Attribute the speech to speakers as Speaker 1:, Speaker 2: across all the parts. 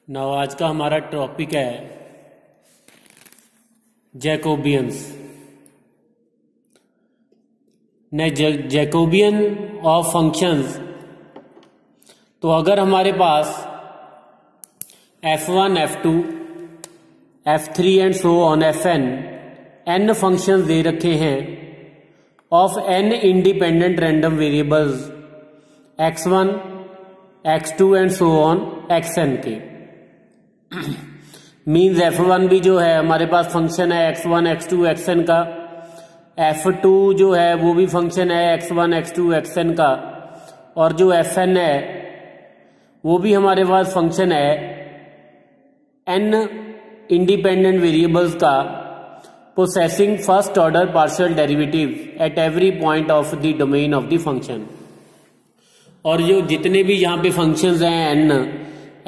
Speaker 1: Now आज का हमारा टॉपिक है जैकोबियंस। Jacobian of functions. तो अगर हमारे पास f1, f2, f3 and so on fn n functions दे रखे हैं of n independent random variables x1, x2 and so on xn के मीन्स f1 भी जो है हमारे पास फंक्शन है x1, x2, xn का, f2 जो है वो भी फंक्शन है x1, x2, xn का, और जो fn है वो भी हमारे पास फंक्शन है n इंडिपेंडेंट वेरिएबल्स का possessing first order partial derivative at every point of the domain of the function. और जो जितने भी यहाँ पे फंक्शंस हैं n,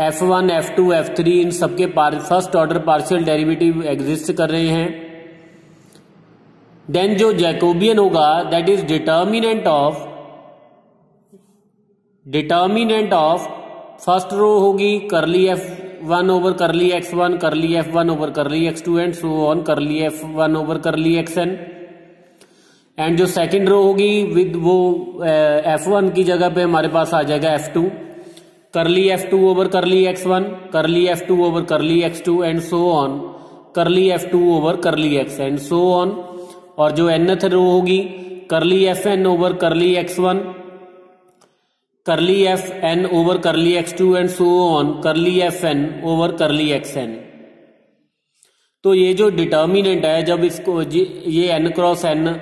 Speaker 1: f1, f2, f3, इन सबके first order partial derivative exist कर रहे हैं। देन जो जैकोबियन होगा that is determinant of first row होगी करली f1 ओवर करली x1, करली f1 ओवर करली x2 एंड सो ऑन करली f1 ओवर करली xn। एंड जो सेकंड रो होगी विद वो f1 की जगह पे हमारे पास आ जाएगा f2, करली f2 ओवर करली x1, करली f2 ओवर करली x2 एंड सो ऑन करली f2 ओवर करली x एंड सो ऑन। और जो nth रो होगी करली fn ओवर करली x1, करली fn ओवर करली x2 एंड सो ऑन करली fn ओवर करली xn। तो ये जो डिटर्मिनेंट है, जब इसको ये n क्रॉस n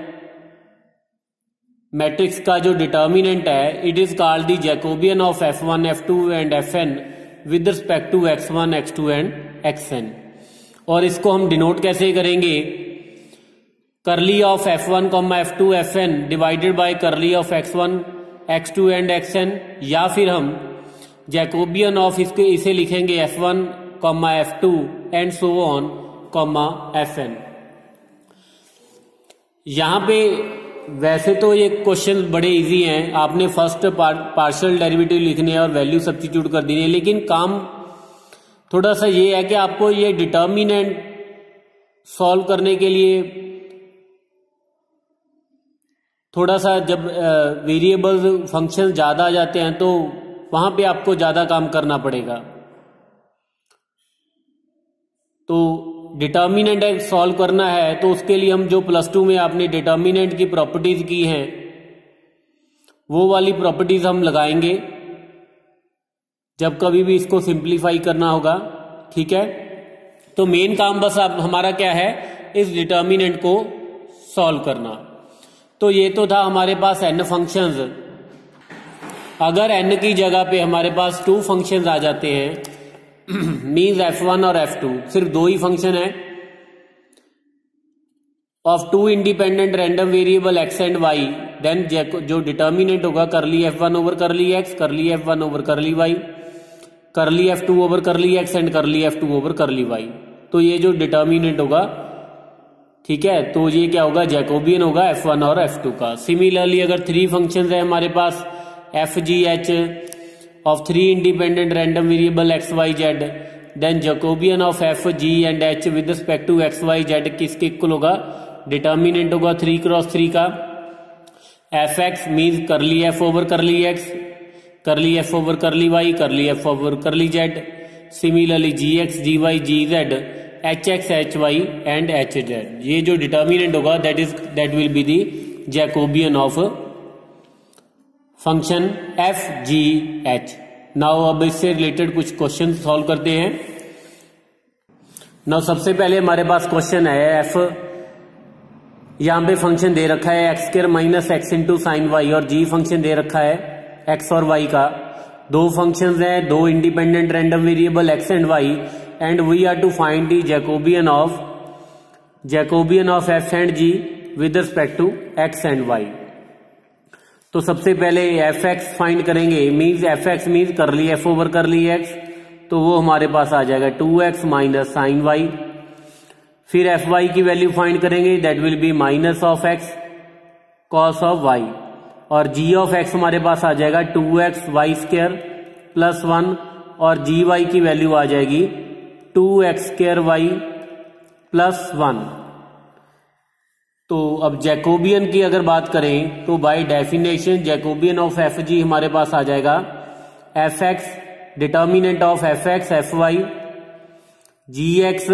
Speaker 1: मैट्रिक्स का जो डिटर्मिनेंट है, it is called the Jacobian of f1, f2 and fn with respect to x1, x2 and xn। और इसको हम डिनोट कैसे करेंगे? Curly of f1, f2, fn divided by curly of x1, x2 and xn, या फिर हम Jacobian of इसे लिखेंगे f1, f2 and so on, fn। यहां पे वैसे तो ये क्वेश्चन बड़े इजी हैं, आपने फर्स्ट पार्शियल डेरिवेटिव लिखने हैं और वैल्यू सब्स्टिट्यूट कर देनी है, लेकिन काम थोड़ा सा ये है कि आपको ये डिटर्मिनेंट सॉल्व करने के लिए थोड़ा सा जब वेरिएबल्स फंक्शन ज्यादा आ जाते हैं तो वहां पे आपको ज्यादा काम करना पड़ेगा। तो डिटर्मिनेंट सॉल्व करना है तो उसके लिए हम जो +2 में आपने डिटर्मिनेंट की प्रॉपर्टीज की हैं वो वाली प्रॉपर्टीज हम लगाएंगे जब कभी भी इसको सिंप्लीफाई करना होगा। ठीक है, तो मेन काम बस अब हमारा क्या है, इस डिटर्मिनेंट को सॉल्व करना। तो ये तो था हमारे पास n फंक्शंस। अगर n की जगह पे हमारे पास 2 फंक्शंस आ जाते हैं मीन्स f1 और f2, सिर्फ 2 ही फंक्शन है of 2 independent random variable x and y, then जो डिटर्मिनेंट होगा करली f1 ओवर करली x, करली f1 ओवर करली y, करली f2 ओवर करली x एंड करली f2 ओवर करली y। तो ये जो डिटर्मिनेंट होगा, ठीक है, तो ये क्या होगा, जैकोबियन होगा f1 और f2 का। सिमिलरली अगर 3 फंक्शंस है हमारे पास f g h of 3 independent random variable x y z, then Jacobian of f g and h with respect to x y z किसके इक्वल होगा, डिटर्मिनेंट होगा 3 क्रॉस 3 का, F X means curly F over curly X, curly F over curly Y, curly F over curly Z. Similarly G X, G Y, G Z, H X, H Y and H Z. ये जो determinant होगा that will be the Jacobian of function F G H. Now अब इससे related कुछ question solve करते हैं। Now सबसे पहले हमारे पास क्वेश्चन है एफ, यहां पे फंक्शन दे रखा है X square minus X into sine Y, और जी फंक्शन दे रखा है एक्स और वाई का। 2 फंक्शंस हैं, 2 independent random variable X and Y, and we are to find the Jacobian of F and G with respect to X and Y. तो सबसे पहले एफ एक्स फाइंड करेंगे, means F X means curly F over curly X, तो वो हमारे पास आ जाएगा 2x माइनस साइन वाई। फिर एफ वाई की वैल्यू फाइंड करेंगे, that will be minus of X cos of Y, और जी ऑफ एक्स हमारे पास आ जाएगा 2x वाई स्क्वायर प्लस 1 और जी वाई की वैल्यू आ जाएगी 2x² प्लस 1। तो अब जैकोबियन की अगर बात करें तो by definition Jacobian of F G हमारे पास आ जाएगा F X determinant of F X F Y G X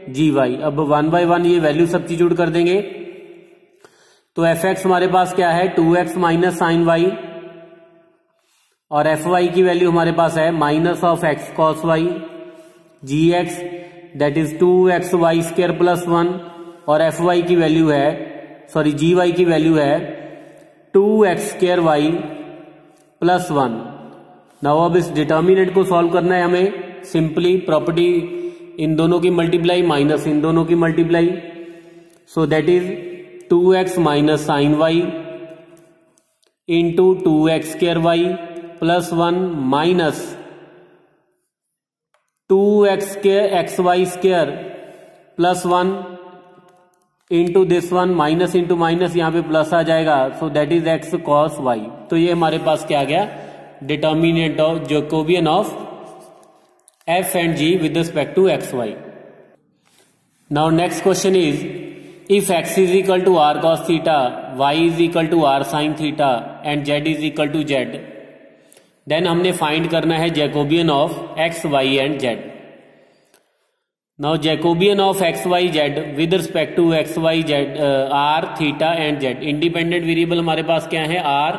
Speaker 1: G Y. अब 1 by 1 ये वैल्यू सब्स्टिट्यूट कर देंगे तो एफ एक्स हमारे पास क्या है 2x माइनस साइन वाई और एफ वाई की वैल्यू हमारे पास है minus of X cos Y G X that is 2xy² plus 1 और एफ वाई की वैल्यू है जी वाई की वैल्यू है 2x² प्लस 1। नाउ अब इस डिटर्मिनेंट को सॉल्व करना है हमें। सिंपली प्रॉपर्टी इन दोनों की मल्टीप्लाई माइनस इन दोनों की multiply, so that is 2x minus sine Y into 2x² plus 1 minus 2xy² plus 1 into this one minus into minus यहां पे प्लस आ जाएगा, so that is x cos y। तो ये हमारे पास क्या आ गया determinant of Jacobian of f and g with respect to x y। Now next question is if x is equal to r cos theta, y is equal to r sin theta and z is equal to z, then हमने find करना है Jacobian of x y and z। Now Jacobian of x Y Z with respect to x Y Z R theta and Z. Independent variable हमारे पास क्या है R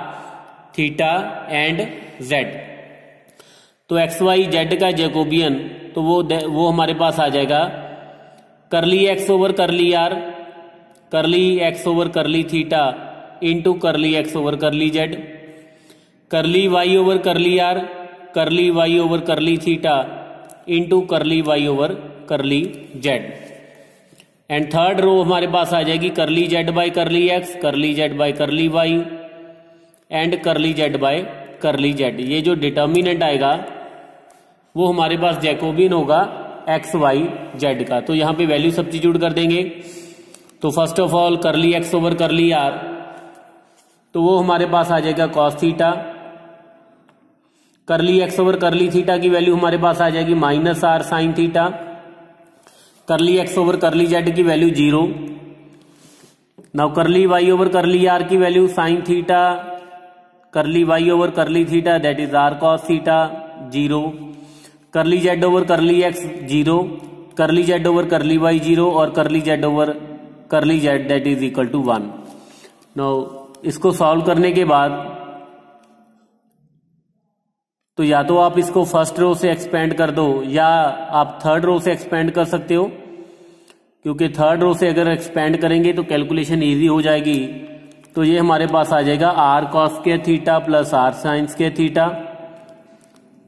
Speaker 1: theta and Z. तो X Y Z का Jacobian तो वो हमारे पास आ जाएगा curly X over curly R, curly X over curly theta into curly X over curly Z, curly Y over curly R, curly Y over curly theta into curly Y over curly Z. And third row हमारे पास आ जाएगी curly Z by curly X, curly Z by curly Y and करली Z by करली Z. ये जो determinant आएगा वो हमारे पास जैकोबियन होगा एक्स वाई जेड का। तो यहां पे वैल्यू सब्स्टिट्यूट कर देंगे। तो फर्स्ट ऑफ ऑल करली एक्स ओवर करली आर, तो वो हमारे पास आ जाएगा कॉस थीटा, करली एक्स ओवर करली थीटा की वैल्यू हमारे पास आ जाएगी माइनस आर साइन थीटा, करली एक्स ओवर करली जेड की वैल्यू 0। नाउ करली वाई ओवर करली आर की value sine theta, curly Y over curly theta that is R cos theta 0, curly Z over curly x 0, curly Z over curly Y 0 और curly Z over curly Z that is equal to 1। Now इसको solve करने के बाद तो या तो आप इसको फर्स्ट रो से एक्सपेंड कर दो या आप थर्ड रो से एक्सपेंड कर सकते हो, क्योंकि थर्ड रो से अगर एक्सपेंड करेंगे तो कैलकुलेशन इजी हो जाएगी। तो ये हमारे पास आ जाएगा आर कॉस के थीटा प्लस आर साइंस के theta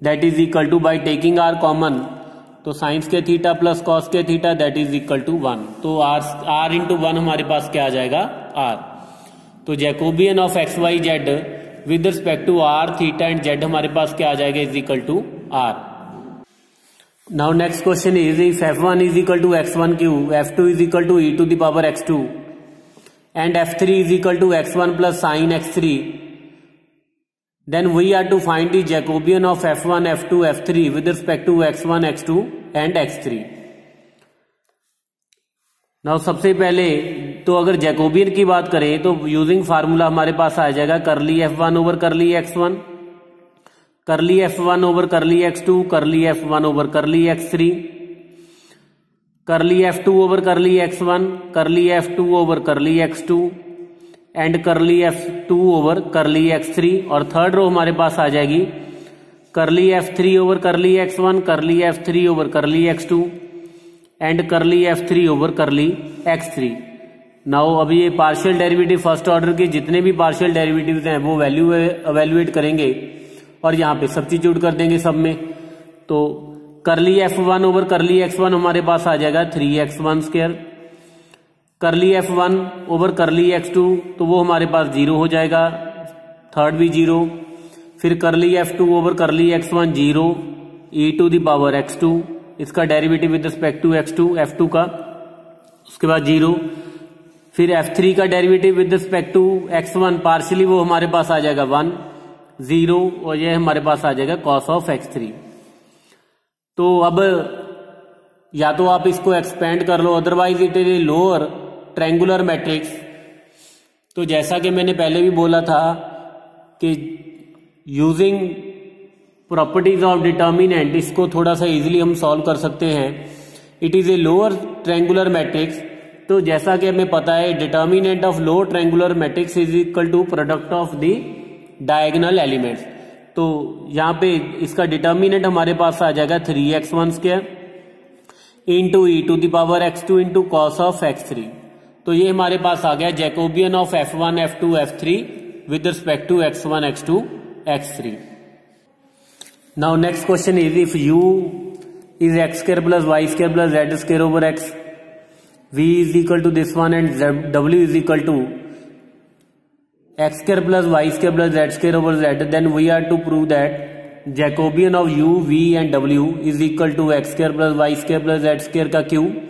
Speaker 1: that is equal to by taking R common, तो साइंस के थीटा प्लस कॉस के theta that is equal to 1। तो आर इंटू 1 हमारे पास क्या आ जाएगा आर। तो Jacobian of x Y Z with respect to R theta and Z हमारे पास क्या आ जाएगा is equal to R. Now next question is if f1 is equal to x1 cube, f2 is equal to e to the power x2 and f3 is equal to x1 plus sine x3, then we are to find the Jacobian of f1 f2 f3 with respect to x1 x2 and x3। Now सबसे पहले तो अगर Jacobian की बात करें तो using formula हमारे पास आ जाएगा करली f1 ओवर करली x1, करली f1 ओवर करली x2, करली f1 ओवर करली x3, करली f2 ओवर करली x1, करली f2 ओवर करली x2 एंड करली f2 ओवर करली x3। और थर्ड रो हमारे पास आ जाएगी करली f3 ओवर करली x1, करली f3 ओवर करली x2 एंड करली f3 ओवर करली x3। नाउ अभी ये पार्शियल डेरिवेटिव फर्स्ट ऑर्डर के जितने भी पार्शियल डेरिवेटिव्स हैं वो वैल्यू एवेल्युएट करेंगे और यहाँ पे सब्स्टिट्यूट कर देंगे सब में। तो करली f1 ओवर करली x1 हमारे पास आ जाएगा 3x1 स्क्वायर, करली f1 ओवर करली x2 तो वो हमारे पास 0 हो जाएगा, थर्ड भी 0, फिर करली f2 ओवर करली x1 0 e to the power x2, इसका derivative with respect to x2 f2 का, उसके बाद 0, फिर f3 का derivative with respect to x1 partially वो हमारे पास आ जाएगा 1 0 और ये हमारे पास आ जाएगा cos ऑफ x3। तो अब या तो आप इसको एक्सपेंड कर लो, otherwise it is a lower triangular matrix. तो जैसा कि मैंने पहले भी बोला था कि यूजिंग प्रॉपर्टीज ऑफ डिटर्मिनेंट इसको थोड़ा सा इजीली हम सॉल्व कर सकते हैं। It is a lower triangular matrix. तो जैसा कि हमें पता है determinant of lower triangular matrix is equal to product of the diagonal elements. तो यहाँ पे इसका डिटर्मिनेंट हमारे पास आ जाएगा 3x1 square into E to the power x2 into cos of x3। तो ये हमारे पास आ गया Jacobian of f1 f2 f3 with respect to x1 x2 x3। Now next question is if u is x square plus y square plus z square over x, v is equal to this one and w is equal to x square plus y square plus z square over z, then we are to prove that Jacobian of u, v and w is equal to x square plus y square plus z square का cube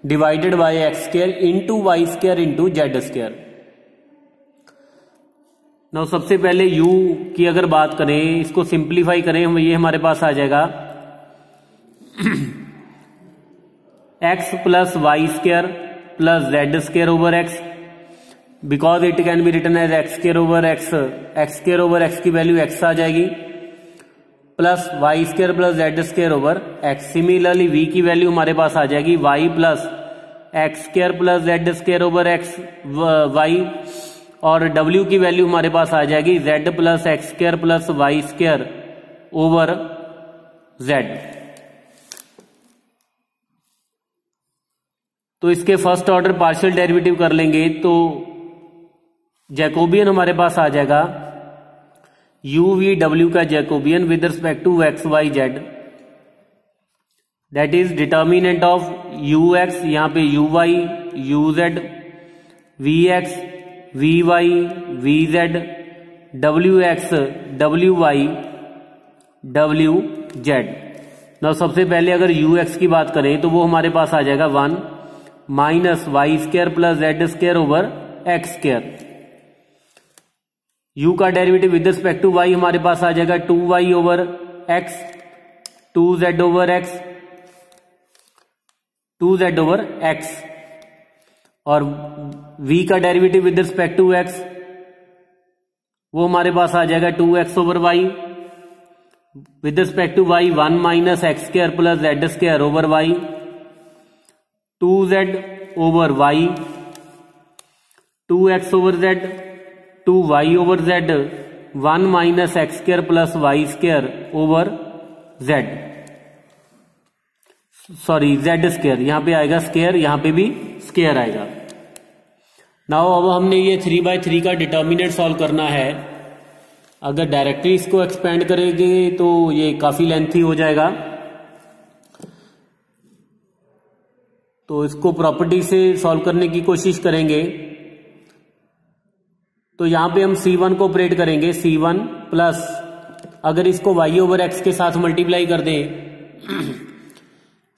Speaker 1: divided by x square into y square into z square। Now सबसे पहले u की अगर बात करें, इसको simplify करें, ये हमारे पास आ जाएगा x plus Y square plus Z square over X, because it can be written as X square over X, X square over X की वैल्यू x आ जाएगी, plus Y square plus Z square over X. Similarly v की value हमारे पास आ जाएगी y plus X square plus Z square over X y, और w की वैल्यू हमारे पास आ जाएगी z plus X square plus Y square over z। तो इसके फर्स्ट ऑर्डर पार्शियल डेरिवेटिव कर लेंगे तो जैकोबियन हमारे पास आ जाएगा u v w का Jacobian with respect to x y z, that is determinant of u x, यहाँ पे u y u z, v x v y v z, w x w y w z। ना सबसे पहले अगर u x की बात करें तो वो हमारे पास आ जाएगा 1 minus Y square plus Z square over X square. u का derivative with respect to y हमारे पास आ जाएगा 2y over x, 2z over x, 2z over x, और v का derivative with respect to x वो हमारे पास आ जाएगा 2x over y, with respect to y 1 minus x square plus Z square over y, 2z over y, 2x over z, 2y over z, 1 minus x square plus Y square over z, sorry z square, यहां पे आएगा square, यहां पे भी square आएगा। Now अब हमने ये 3/3 का डिटर्मिनेंट सॉल्व करना है। अगर डायरेक्टली इसको एक्सपेंड करेंगे तो ये काफी लेंथी हो जाएगा, तो इसको प्रॉपर्टी से सॉल्व करने की कोशिश करेंगे। तो यहां पे हम C1 को ऑपरेट करेंगे, C1 प्लस अगर इसको y ओवर x के साथ मल्टीप्लाई कर दें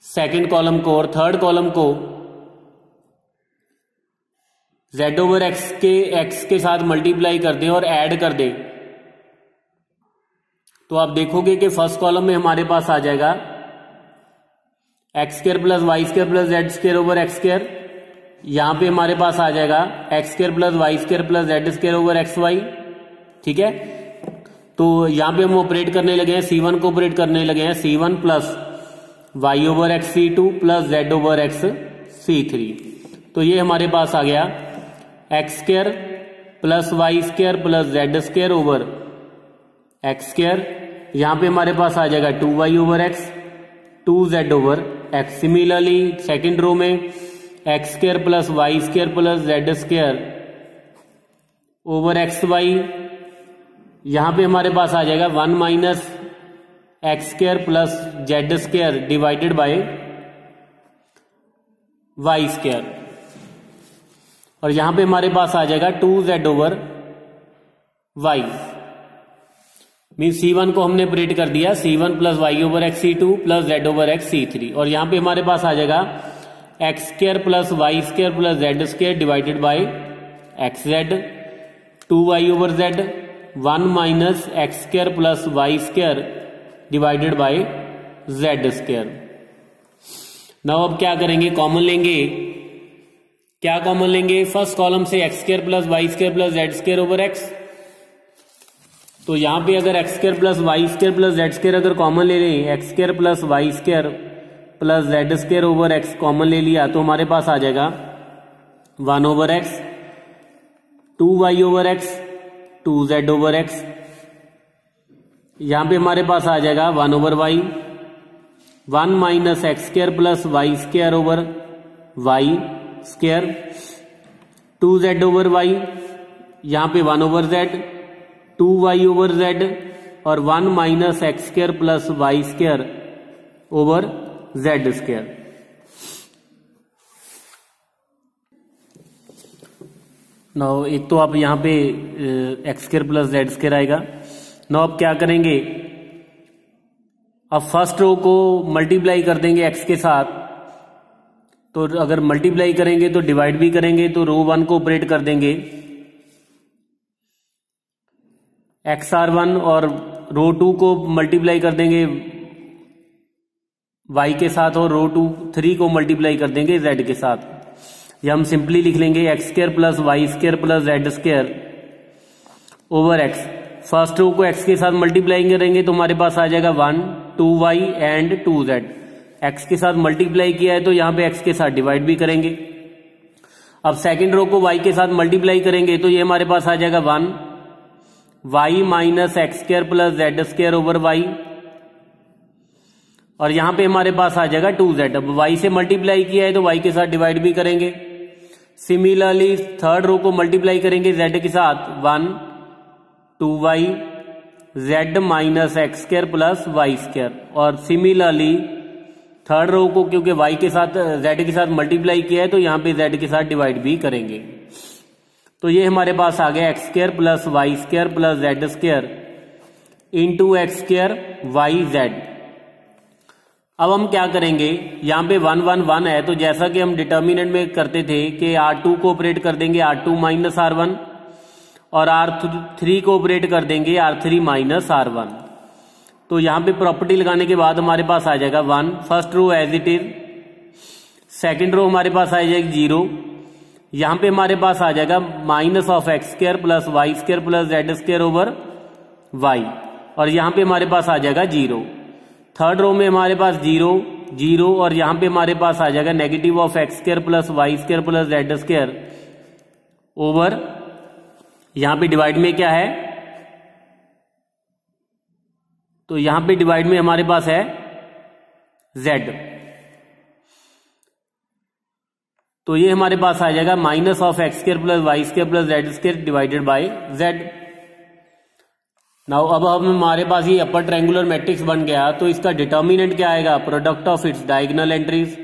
Speaker 1: सेकंड कॉलम को, और थर्ड कॉलम को z ओवर x के साथ मल्टीप्लाई कर दें और ऐड कर दें, तो आप देखोगे कि फर्स्ट कॉलम में हमारे पास आ जाएगा x square plus Y square plus Z square over X square, यहां पे हमारे पास आ जाएगा x square plus Y square plus Z square over X Y. ठीक है, तो यहां पे हम ऑपरेट करने लगे हैं, C1 को ऑपरेट करने लगे हैं, C1 plus Y over x C2 plus Z over x C3। तो ये हमारे पास आ गया X square plus Y square plus Z square over X square, यहां पे हमारे पास आ जाएगा 2y over x, 2z over X. Similarly second row में X square plus Y square plus Z square over X Y, यहां पे हमारे पास आ जाएगा 1 minus x square plus Z square divided by Y square, और यहां पे हमारे पास आ जाएगा 2z over Y. Mean C1 को हमने ऑपरेट कर दिया, C1 plus Y over x C2 plus Z over x C3, और यहां पे हमारे पास आ जाएगा x square plus Y square plus Z square divided by x z, 2y over z, 1 minus x square plus Y square divided by z square. Now अब क्या करेंगे, कॉमन लेंगे। क्या कॉमन लेंगे, फर्स्ट कॉलम से x square plus Y square plus Z square over x. तो यहां पे अगर x square plus Y square plus Z square अगर कॉमन ले लें, x square plus Y square plus Z square over x common ले लिया, तो हमारे पास आ जाएगा 1 over x, 2y over x, 2z over x. यहां पे हमारे पास आ जाएगा 1 over y, 1 minus x square plus Y square over y square, 2z over y, यहां पे 1 over Z, 2y over z और 1 minus x square plus Y square over z square. Now एक तो आप यहां पे x square plus Z square आएगा। Now अब क्या करेंगे, अब फर्स्ट रो को मल्टीप्लाई कर देंगे एक्स के साथ। तो अगर मल्टीप्लाई करेंगे तो डिवाइड भी करेंगे, तो रो 1 को ऑपरेट कर देंगे XR1 और रो 2 को मल्टीप्लाई कर देंगे y के साथ और रो 3 को मल्टीप्लाई कर देंगे z के साथ। या हम सिंपली लिख लेंगे x square plus Y square plus Z square over x. First row को x के साथ मल्टीप्लाई करेंगे तो हमारे पास आ जाएगा 1, 2y एंड 2z। x के साथ मल्टीप्लाई किया है तो यहां पे x के साथ डिवाइड भी करेंगे। अब सेकंड रो को y के साथ मल्टीप्लाई करेंगे तो ये हमारे पास आ जाएगा 1 y minus x square plus Z square over y, और यहां पे हमारे पास आ जाएगा 2z। अब y से मल्टीप्लाई किया है तो y के साथ डिवाइड भी करेंगे। सिमिलरली थर्ड रो को मल्टीप्लाई करेंगे z के साथ 1, 2y z minus x square plus Y square, और सिमिलरली थर्ड रो को क्योंकि y के साथ z के साथ मल्टीप्लाई किया है तो यहां पे z के साथ डिवाइड भी करेंगे। तो ये हमारे पास आ गया x square plus Y square plus Z square into x square y z. अब हम क्या करेंगे, यहां पे 1 1 1 है, तो जैसा कि हम डिटर्मिनेंट में करते थे कि R2 को ऑपरेट कर देंगे R2 माइनस R1 और R3 को ऑपरेट कर देंगे R3 माइनस R1। तो यहां पे प्रॉपर्टी लगाने के बाद हमारे पास आ जाएगा 1, first row as it is, second row हमारे पास आ जाएगी 0, यहां पे हमारे पास आ जाएगा minus of x square plus Y square plus Z square over y, और यहां पे हमारे पास आ जाएगा 0। थर्ड रो में हमारे पास 0 0 और यहां पे हमारे पास आ जाएगा negative of x square plus Y square plus Z square over, यहां पे डिवाइड में क्या है, तो यहां पे डिवाइड में हमारे पास है z। तो ये हमारे पास आ जाएगा minus of x square plus Y square plus Z square divided by z। Now अब हमारे पास ये अपर ट्रायंगुलर मैट्रिक्स बन गया, तो इसका डिटर्मिनेंट क्या आएगा, product of its diagonal entries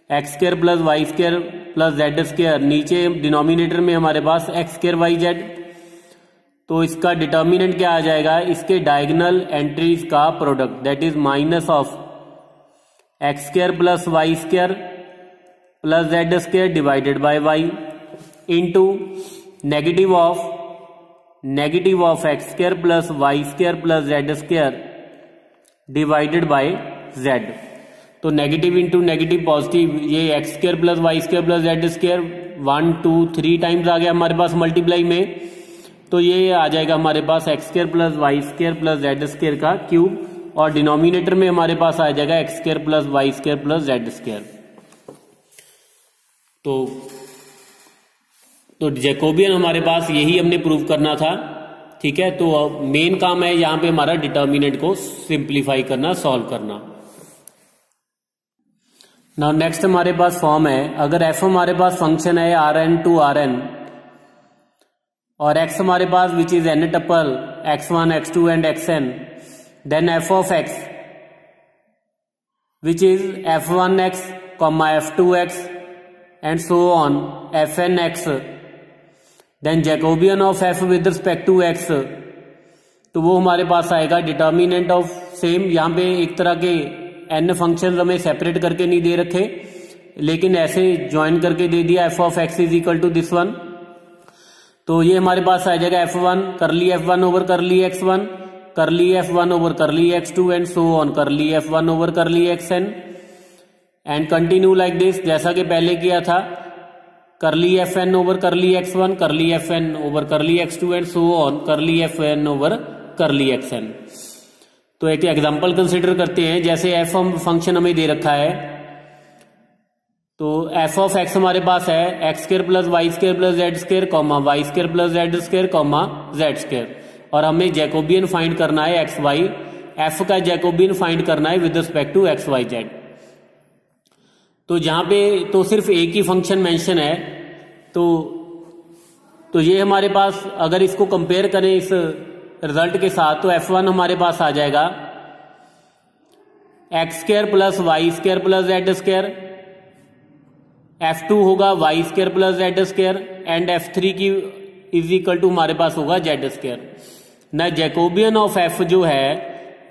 Speaker 1: x square plus Y square plus Z square, नीचे डिनोमिनेटर में हमारे पास एक्स स्क्वायर वाई जेड। तो इसका डिटर्मिनेंट क्या आ जाएगा, इसके डायगोनल एंट्रीज का product, that is minus of x square plus Y square plus Z square divided by y into negative of x square plus Y square plus Z square divided by z. तो negative into negative positive, ये X square plus Y square plus Z square 1 2 3 times आ गया हमारे पास multiply में, तो ये आ जाएगा हमारे पास x square plus Y square plus Z square का क्यूब, और डिनोमिनेटर में हमारे पास आ जाएगा X square plus Y square plus Z square. तो जैकोबियन हमारे पास यही हमने प्रूव करना था, ठीक है। तो मेन काम है यहां पे हमारा डिटर्मिनेंट को सिंप्लीफाई करना, सॉल्व करना। नाउ नेक्स्ट हमारे पास फॉर्म है, अगर एफ हमारे पास फंक्शन है Rn टू Rn और एक्स हमारे पास which is N tuple x1 x2 and xn, then F of X which is f1x, f2x and so on fnx, then Jacobian of f with respect to x, तो वो हमारे पास आएगा determinant of same. यहां पे एक तरह के n function हमें सेपरेट करके नहीं दे रखे, लेकिन ऐसे ज्वाइन करके दे दिया f of x is equal to this one. तो ये हमारे पास आ जाएगा f1 करली f1 ओवर करली x1 करली f1 ओवर करली x2 एंड सो ऑन करली f1 ओवर करली xn and continue like this, जैसा कि पहले किया था, करली fn ओवर करली x1, करली fn ओवर करली x2 एंड सो ऑन करली fn ओवर करली xn। तो एक एग्जांपल कंसीडर करते हैं। जैसे f फंक्शन हमें दे रखा है, तो f ऑफ x हमारे पास है x square plus Y square plus Z square comma y square plus Z square comma z square, और हमें जैकोबियन फाइंड करना है एक्स वाई, f का जैकोबियन फाइंड करना है with respect to x Y z. तो जहां पे तो सिर्फ एक ही फंक्शन मेंशन है, तो ये हमारे पास अगर इसको कंपेयर करें इस रिजल्ट के साथ, तो f1 हमारे पास आ जाएगा x square plus Y square plus Z square, f2 होगा y square plus Z square and f3 की इज इक्वल टू हमारे पास होगा जेड स्क्र। ना जैकोबियन ऑफ f जो है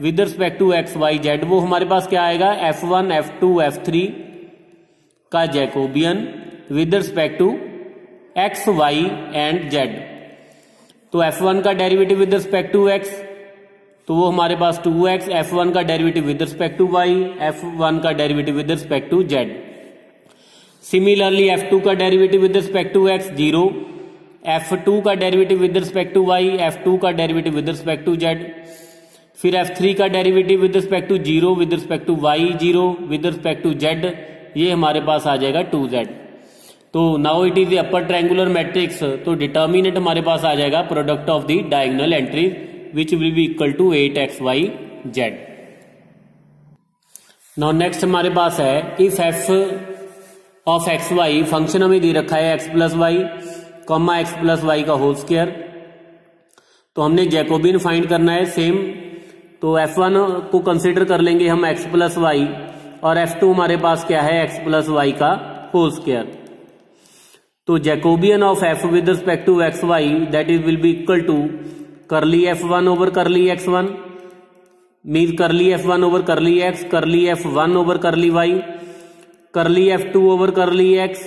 Speaker 1: with respect to x Y z, वो हमारे पास क्या आएगा, f1 f2 f3 का Jacobian with respect to x y and Z. तो f1 का derivative with respect to x, तो वो हमारे पास 2x, f1 का derivative with respect to y, f1 का derivative with respect to z। Similarly f2 का derivative with respect to x 0, f2 का derivative with respect to y, f2 का derivative with respect to z, फिर f3 का derivative with respect to 0, with respect to y 0, with respect to z, ये हमारे पास आ जाएगा 2z। तो now it is a upper triangular matrix, तो डिटर्मिनेंट हमारे पास आ जाएगा product of the diagonal entries which will be equal to 8xyz। Now next हमारे पास है if f of x y, function हमें दे रखा है x plus y comma x plus y का होल स्क्वायर, तो हमने जैकोबियन फाइंड करना है सेम। तो f1 को कंसीडर कर लेंगे हम एक्स प्लस वाई, और f2 हमारे पास क्या है एक्स प्लस वाई का होल स्क्वायर। तो Jacobian of f with respect to x y that is will be equal to curly f1 over करली x1 मीन करली f1 ओवर करली x, करली f1 ओवर करली y, करली f2 ओवर करली x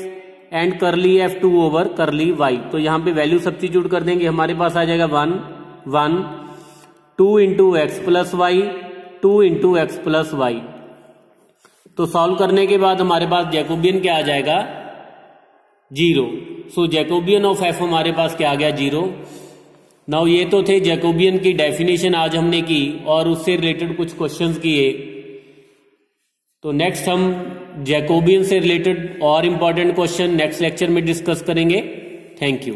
Speaker 1: and करली f2 over करली y। तो यहां पे वैल्यू सब्स्टिट्यूट कर देंगे, हमारे पास आ जाएगा 1 1 2 into x plus y 2 into x plus y. तो सॉल्व करने के बाद हमारे पास जैकोबियन क्या आ जाएगा 0। सो जैकोबियन ऑफ f हमारे पास क्या आ गया 0। नाउ ये तो थे जैकोबियन की डेफिनेशन आज हमने की और उससे रिलेटेड कुछ क्वेश्चंस किए। तो नेक्स्ट हम जैकोबियन से रिलेटेड और इंपॉर्टेंट क्वेश्चन नेक्स्ट लेक्चर में डिस्कस करेंगे। Thank you.